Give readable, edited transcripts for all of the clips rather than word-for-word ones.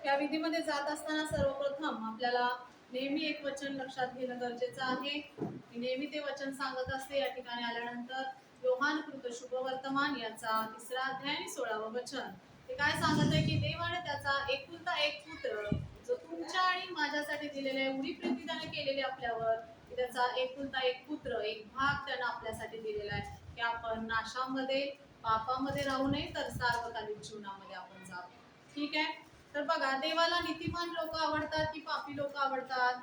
या विधीमध्ये जात असताना सर्वप्रथम आपल्याला नेहमी एक वचन लक्षात घेणं गरजेचं आहे. मी नेहमी ते वचन सांगत असते. या ठिकाणी आल्यानंतर योहान कृत शुभवर्तमान याचा 3रा अध्याय आणि 16वं वचन ते काय सांगत आहे की देवाने त्याचा एकुलता एक पुत्र जो तुमच्या आणि माझ्यासाठी दिलेला आहे, एवढी प्रीती त्याने केलेली आपल्यावर की त्याचा एकुलता एक पुत्र, एक भाग त्यानं आपल्यासाठी दिलेला आहे की आपण नाशामध्ये पापामध्ये राहू नये तर सार्वकालिक जीवनामध्ये आपण जावं. ठीक आहे. तर बघा, देवाला नीतिमान लोक आवडतात की पापी लोक आवडतात?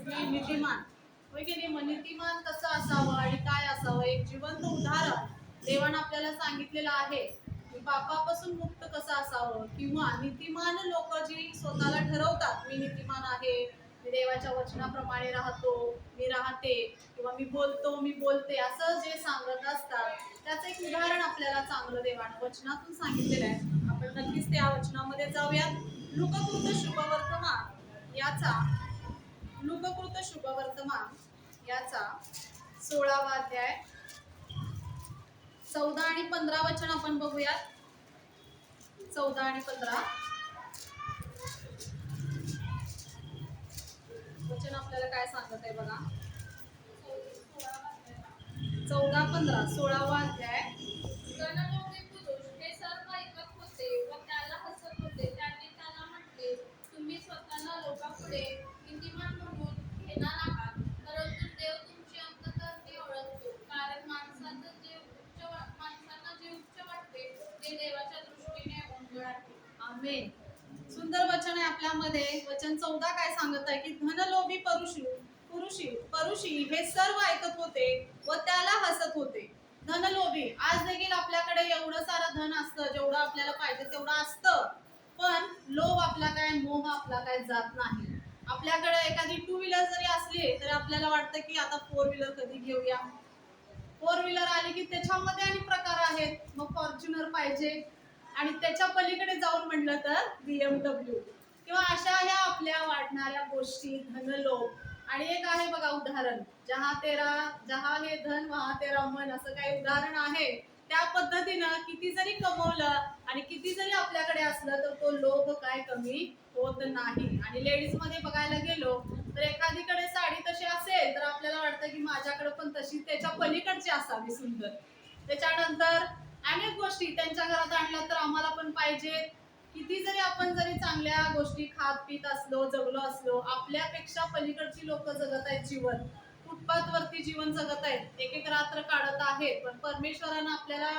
नीतिमान, होय की नाही? मग नीतिमान कसं असावं आणि काय असावं, एक जिवंत उदाहरण देवानं आपल्याला सांगितलेलं आहे की पापापासून मुक्त कसं असावं. किंवा नीतिमान लोक जी स्वतःला ठरवतात मी नीतिमान आहे, मी देवाच्या वचनाप्रमाणे राहतो, मी राहते, किंवा मी बोलतो, मी बोलते, असं जे सांगत असतात त्याचं एक उदाहरण आपल्याला चांगलं देवानं वचनातून सांगितलेलं आहे. आपण नक्कीच त्या वचनामध्ये जाऊयात. लूकाकृत शुभवर्तमान याचा लूकाकृत शुभवर्तमान याचा 16वा अध्याय 14 आणि 15 वचन आपण बघूयात. 14 आणि 15 वचन आपल्याला काय सांगत आहे बघा. 14-15 16वा अध्याय. गणलोभी पुरुष हे सर्व ऐकत होते व त्याला हसत होते. त्यांनी त्याला म्हटले, तुम्ही स्वतःला लोकांपुढे नीतिमान म्हणून घेणार आहात, परंतु देव तुमची अंतःकरणे ओळखतो. कारण माणसांना जे उच्च वाटते ते देवाच्या दृष्टीने ओंगळ आहे. आमेन. सुंदर वचन आहे आपल्यामध्ये. वचन 14 काय सांगत आहे की धनलोभी परुषी हे सर्व ऐकत होते व त्याला हसत होते. धनलोभी, आज देखील आपल्याकडे एवढं सारं धन असतं, जेवढं आपल्याला पाहिजे तेवढं असतं, पण लोभ आपला काय, मोह आपला काय जात नाही. आपल्याकडे एखादी 2 व्हीलर जरी असली तरी आपल्याला वाटतं की आता 4 व्हीलर कधी घेऊया. 4 व्हीलर आली की त्याच्यामध्ये आणि प्रकार आहेत. मग फॉर्च्युनर पाहिजे, आणि त्याच्या पलीकडे जाऊन म्हटलं तर BMW, किंवा अशा ह्या आपल्या वाढणाऱ्या गोष्टी, धनलोभ. आणि एक आहे बघा उदाहरण, जहा हे धन वहा तेरा मन, असं काही उदाहरण आहे. त्या पद्धतीनं किती जरी कमवलं आणि किती जरी आपल्याकडे असलं तर तो लोभ काय कमी होत नाही. आणि लेडीज मध्ये बघायला गेलो तर एखादीकडे साडी तशी असेल तर आपल्याला वाटतं की माझ्याकडे पण तशी त्याच्या पलीकडची असावी सुंदर. त्याच्यानंतर अनेक गोष्टी त्यांच्या घरात आणल्या तर आम्हाला पण पाहिजे. किती जरी आपण चांगल्या गोष्टी खात पीत असलो, जगलो असलो, आपल्यापेक्षा पलीकडची लोक जगत आहेत जीवन, फुटपाथ वरती जीवन जगत आहेत, एक एक रात्र काढत आहेत. पण परमेश्वरानं आपल्याला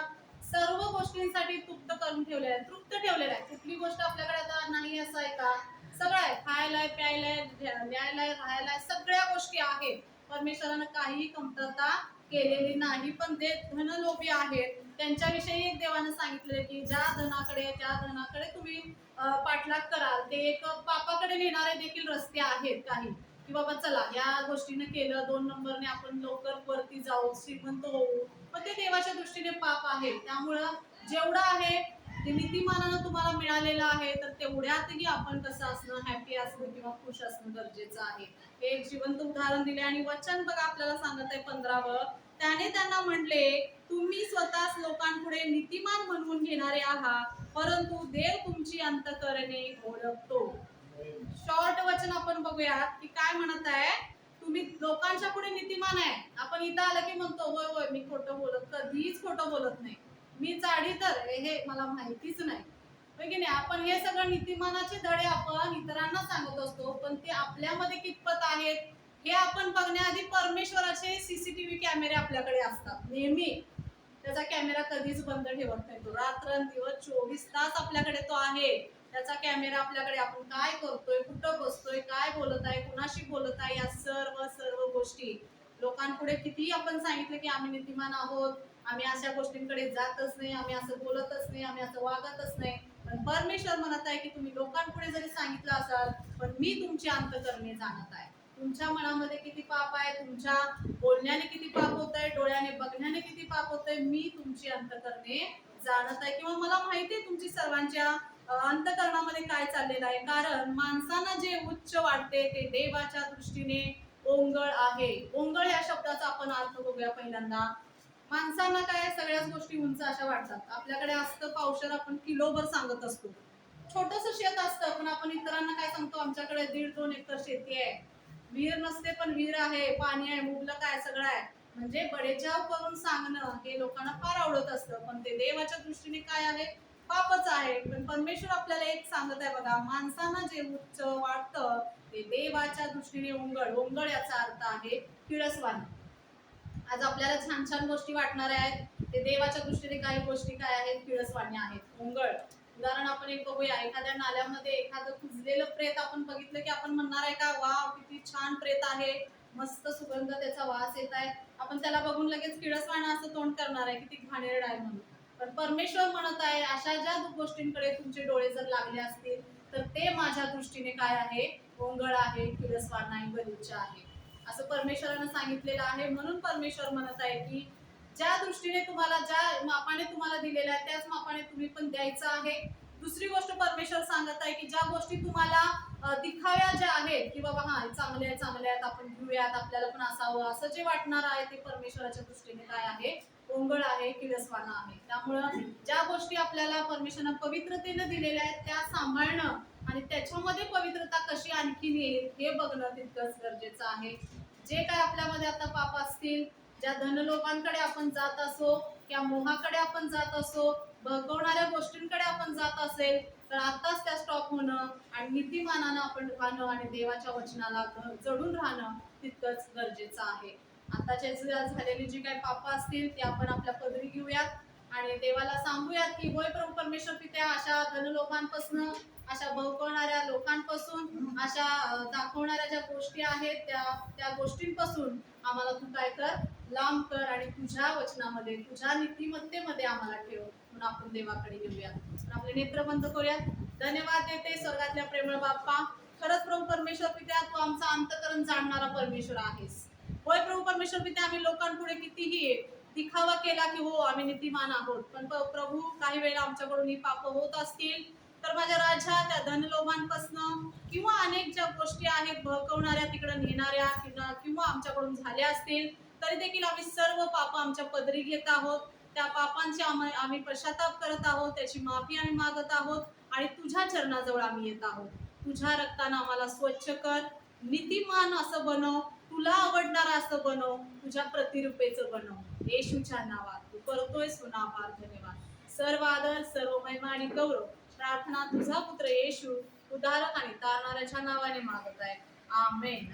सर्व गोष्टींसाठी तृप्त करून ठेवलेलं आहे, तृप्त ठेवलेलं आहे. कुठली गोष्ट आपल्याकडे आता नाही असं आहे का? सगळं आहे, खायला, प्यायला, न्यायला, राहायला, सगळ्या गोष्टी आहेत. परमेश्वरानं काहीही कमतरता केलेली नाही. पण ते धनलोभी आहेत त्यांच्याविषयी एक देवानं सांगितलं की ज्या धनाकडे तुम्ही पाठलाग कराल ते एक पापाकडे नेणारे देखील रस्ते आहेत काही, की बाबा चला या गोष्टीने केलं, 2 नंबरने आपण लवकर वरती जाऊ, श्रीमंत होऊ, मग ते देवाच्या दृष्टीने पाप आहे. त्यामुळं जेवढं आहे ते नीतिमानानं तुम्हाला मिळालेलं आहे, तर तेवढ्यातही आपण कसं असणं, हॅपी असणं किंवा खुश असणं गरजेचं आहे. हे एक जिवंत उदाहरण दिले. आणि वचन बघा आपल्याला सांगत आहे 15वं. त्याने त्यांना म्हटले, तुम्ही स्वतःच लोकांपुढे नीतिमान म्हणून घेणारे आहात, परंतु देव तुमची अंतःकरणे ओळखतो. शॉर्ट वचन आपण बघूयात की काय म्हणत आहे. तुम्ही लोकांच्या पुढे नीतिमान आहे. आपण इथं आलं की म्हणतो होय होय मी खोटं बोलत, कधीच खोटं बोलत नाही, मी चाडी तर हे मला माहितीच नाही, होय की नाही? आपण हे सगळं नीतिमानाचे धडे आपण इतरांना सांगत असतो, पण ते आपल्यामध्ये कितपत आहेत हे आपण बघण्याआधी परमेश्वराचे सीसीटीव्ही कॅमेरे आपल्याकडे असतात नेहमी. त्याचा कॅमेरा कधीच बंद ठेवत नाही. तो रात्रंदिवस 24 तास आपल्याकडे तो आहे. त्याचा कॅमेरा आपल्याकडे, आपण काय करतोय, कुठं बसतोय, काय बोलत आहे, कुणाशी बोलत आहे, या सर्व गोष्टी. लोकांपुढे कितीही आपण सांगितलं की आम्ही नीतिमान आहोत, आम्ही अशा गोष्टींकडे जातच नाही, आम्ही असं बोलतच नाही, आम्ही असं वागतच नाही, पण परमेश्वर म्हणत आहे की तुम्ही लोकांपुढे जरी सांगितलं असाल पण मी तुमची अंतःकरणे जाणत आहे. तुमच्या मनामध्ये किती पाप आहे, तुमच्या बोलण्याने किती पाप होत आहे, डोळ्याने बघण्याने किती पाप होत आहे, मी तुमची अंतःकरणे जाणत आहे. किंवा मला माहिती आहे तुमची सर्वांच्या अंतःकरणामध्ये काय चाललेलं आहे. कारण माणसांना जे उच्च वाटते ते देवाच्या दृष्टीने ओंगळ आहे. ओंगळ या शब्दाचा आपण अर्थ बघूया पहिल्यांदा. माणसांना काय सगळ्याच गोष्टी उंच अशा वाटतात. आपल्याकडे असतं पावशेर, आपण किलोभर सांगत असतो. छोटस शेत असतं पण आपण सांगतो आमच्याकडे 1.5-2 एकर शेती आहे, विहीर नसते पण विहीर आहे, पाणी आहे, मुबलक आहे, सगळं आहे. म्हणजे बडेजाव करून सांगणं हे लोकांना फार आवडत असतं, पण ते देवाच्या दृष्टीने काय आहे, पापच आहे. पण परमेश्वर आपल्याला एक सांगत आहे बघा, माणसांना जे उच्च वाटतं ते देवाच्या दृष्टीने उंगळ. उंगळ याचा अर्थ आहे किळसवाणी. आज आपल्याला छान छान गोष्टी वाटणार आहेत, ते देवाच्या दृष्टीने काही गोष्टी काय आहेत, किळसवाणी आहेत, उंगळ. उदाहरण आपण एक बघूया, एखाद्या नाल्यामध्ये एखादं कुजलेलं प्रेत आपण बघितलं की आपण म्हणणार आहे का, वाव किती छान प्रेत आहे, मस्त सुगंध त्याचा वास येत आहे, आपण त्याला बघून लगेच किळसवाणं असं तोंड करणार आहे, किती घाणेरडं आहे म्हणून. पण परमेश्वर म्हणत आहे, अशा ज्या गोष्टींकडे तुमचे डोळे जर लागले असतील तर ते माझ्या दृष्टीने काय आहे, ओंगळ आहे, किळसवाणं आहे, गलिच्छ आहे, असं परमेश्वरानं सांगितलेलं आहे. म्हणून परमेश्वर म्हणत आहे की ज्या दृष्टीने तुम्हाला, ज्या मापाने तुम्हाला दिलेलं आहे त्याच मापाने तुम्ही पण द्यायचं आहे. दुसरी गोष्ट परमेश्वर सांगत आहे की ज्या गोष्टी तुम्हाला दिखाव्या ज्या आहेत की बाबा हा चांगले आहेत, चांगले आहेत, आपण घेऊयात, आपल्याला पण असावं असं जे वाटणार आहे ते परमेश्वराच्या दृष्टीने काय आहे, ओंगळ आहे, किळसवाणं आहे. त्यामुळं ज्या गोष्टी आपल्याला परमेश्वरानं पवित्रतेनं दिलेल्या आहेत त्या सांभाळणं आणि त्याच्यामध्ये पवित्रता कशी आणखीन येईल हे बघणं तितकंच गरजेचं आहे. जे काय आपल्यामध्ये आता पाप असतील, ज्या धनलोभांकडे आपण जात असो, त्या मोहाकडे आपण जात असो, भगवणाऱ्या गोष्टींकडे आपण जात असेल तर आताच त्या स्टॉप होणं आणि नीतिमानानं आपण राहणं आणि देवाच्या वचनाला जडून राहणं तितकंच गरजेचं आहे. आताचे झालेली जी काही पाप असतील ते आपण आपल्या पदरी घेऊयात आणि देवाला सांगूयात की होय प्रभू परमेश्वर पित्या, अशा धनलोभांपासून, अशा भवकवणाऱ्या लोकांपासून, अशा दाखवणाऱ्या ज्या गोष्टी आहेत त्या त्या गोष्टींपासून आम्हाला तू काय कर, लांब कर आणि तुझ्या वचनामध्ये, तुझ्या नीतिमत्तेमध्ये आम्हाला ठेव. म्हणून आपण देवाकडे येऊयात. तर आपले नेत्र बंद करूयात. धन्यवाद देते स्वर्गातल्या प्रेमळ बाप्पा, खरंच प्रभू परमेश्वर पित्या तू आमचा अंतःकरण जाणणारा परमेश्वर आहेस. होय प्रभू परमेश्वर पित्या, आम्ही लोकांपुढे कितीही दिखावा केला की हो आम्ही नीतिमान आहोत, पण प्रभू काही वेळा आमच्याकडून ही पाप होत असतील तर माझ्या राजा त्या धनलोभांपासनं किंवा अनेक ज्या गोष्टी आहेत भडकवणाऱ्या, तिकडे नेणाऱ्या किंवा आमच्याकडून झाल्या असतील तरी देखील आम्ही सर्व पाप आमच्या पदरी घेत आहोत. त्या पापांचे आम्ही पश्चाताप करत आहोत, त्याची माफी आम्ही मागत आहोत आणि तुझ्या चरणाजवळ आम्ही येत आहोत. तुझ्या रक्तानं आम्हाला स्वच्छ कर, नीतिमान असं बनव, तुला आवडणारं असं बनव, तुझ्या प्रतिरूपेचं बनव. येशूच्या नावात तू करतोय सुना फार धन्यवाद. सर्व आदर, सर्व महिमा आणि गौरव प्रार्थना तुझा पुत्र येशू उद्धारक आणि तारणाऱ्याच्या नावाने मागत आहे. आमेन.